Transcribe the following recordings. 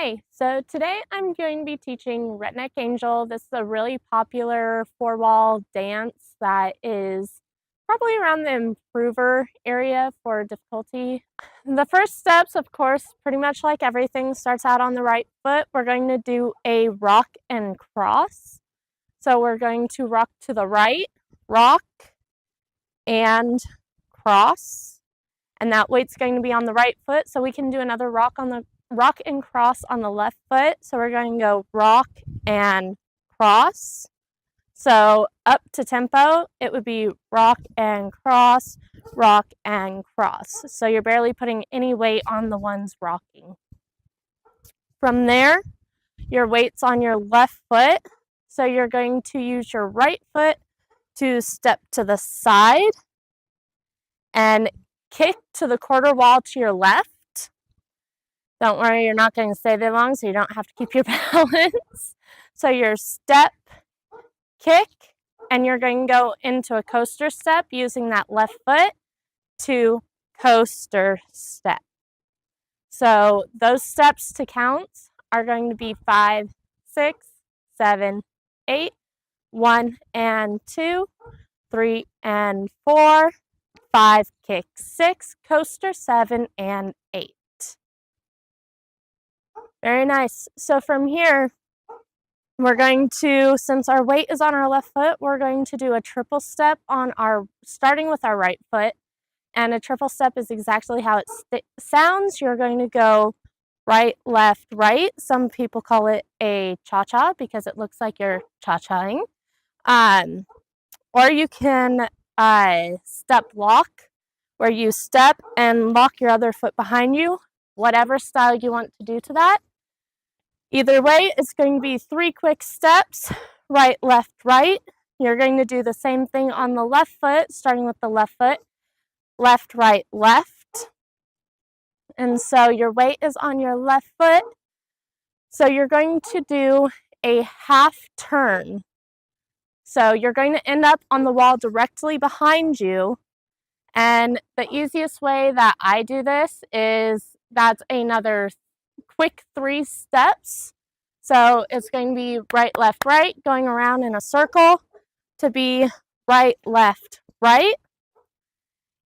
Hi, so today I'm going to be teaching Redneck Angel. This is a really popular four-wall dance that is probably around the improver area for difficulty. The first steps, of course, pretty much like everything, starts out on the right foot. We're going to do a rock and cross. So we're going to rock to the right, rock, and cross. And that weight's going to be on the right foot, so we can do another rock and cross on the left foot. So we're going to go rock and cross. So up to tempo, it would be rock and cross, rock and cross. So you're barely putting any weight on the ones rocking. From there, your weight's on your left foot. So you're going to use your right foot to step to the side and kick to the quarter wall to your left. Don't worry, you're not going to stay there long, so you don't have to keep your balance. So your step, kick, and you're going to go into a coaster step using that left foot to coaster step. So those steps to count are going to be 5, 6, 7, 8, 1 and 2, 3 and 4, 5, kick 6, coaster 7 and 8. Very nice. So from here, we're going to, since our weight is on our left foot, we're going to do a triple step on starting with our right foot. And a triple step is exactly how it sounds. You're going to go right, left, right. Some people call it a cha-cha because it looks like you're cha-chaing. Or you can step lock, where you step and lock your other foot behind you, whatever style you want to do to that. Either way, it's going to be 3 quick steps, right, left, right. You're going to do the same thing on the left foot, starting with the left foot, left, right, left. And so your weight is on your left foot. So you're going to do a half turn. So you're going to end up on the wall directly behind you. And the easiest way that I do this is that's another quick 3 steps. So it's going to be right, left, right, going around in a circle to be right, left, right.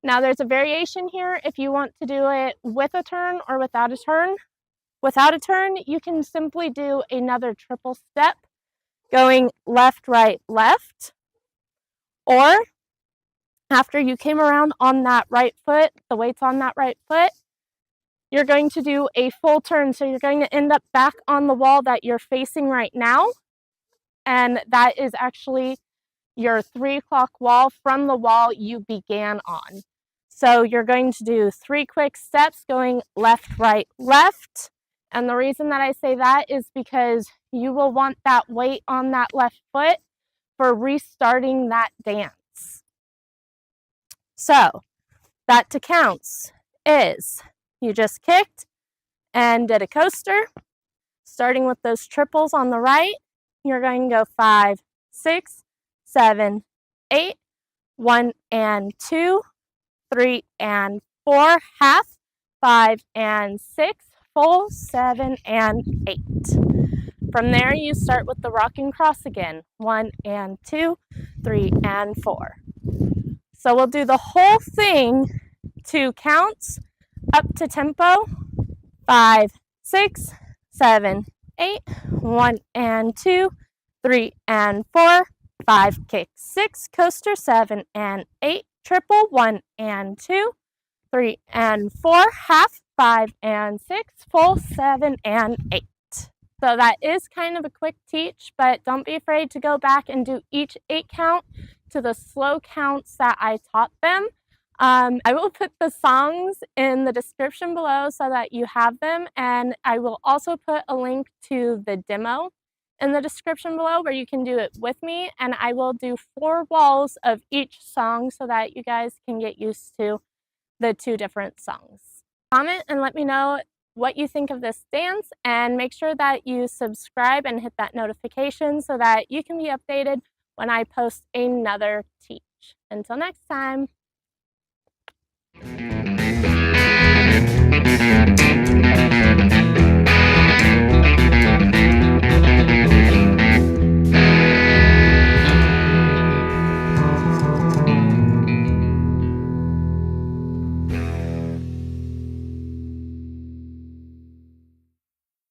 Now there's a variation here if you want to do it with a turn or without a turn. Without a turn, you can simply do another triple step going left, right, left. Or after you came around on that right foot, the weight's on that right foot, you're going to do a full turn. So you're going to end up back on the wall that you're facing right now. And that is actually your 3 o'clock wall from the wall you began on. So you're going to do 3 quick steps going left, right, left. And the reason that I say that is because you will want that weight on that left foot for restarting that dance. So that to counts is you just kicked and did a coaster. Starting with those triples on the right, you're going to go 5, 6, 7, 8, 1 and 2, 3 and 4, half, 5 and 6, full, 7 and 8. From there, you start with the rock and cross again, 1 and 2, 3 and 4. So we'll do the whole thing to counts up to tempo, 5, 6, 7, 8, 1 and 2, 3 and 4, 5, kick 6, coaster 7 and 8, triple 1 and 2, 3 and 4, half 5 and 6, full 7 and 8. So that is kind of a quick teach, but don't be afraid to go back and do each 8 count to the slow counts that I taught them. I will put the songs in the description below so that you have them, and I will also put a link to the demo in the description below where you can do it with me, and I will do 4 walls of each song so that you guys can get used to the 2 different songs. Comment and let me know what you think of this dance, and make sure that you subscribe and hit that notification so that you can be updated when I post another teach. Until next time.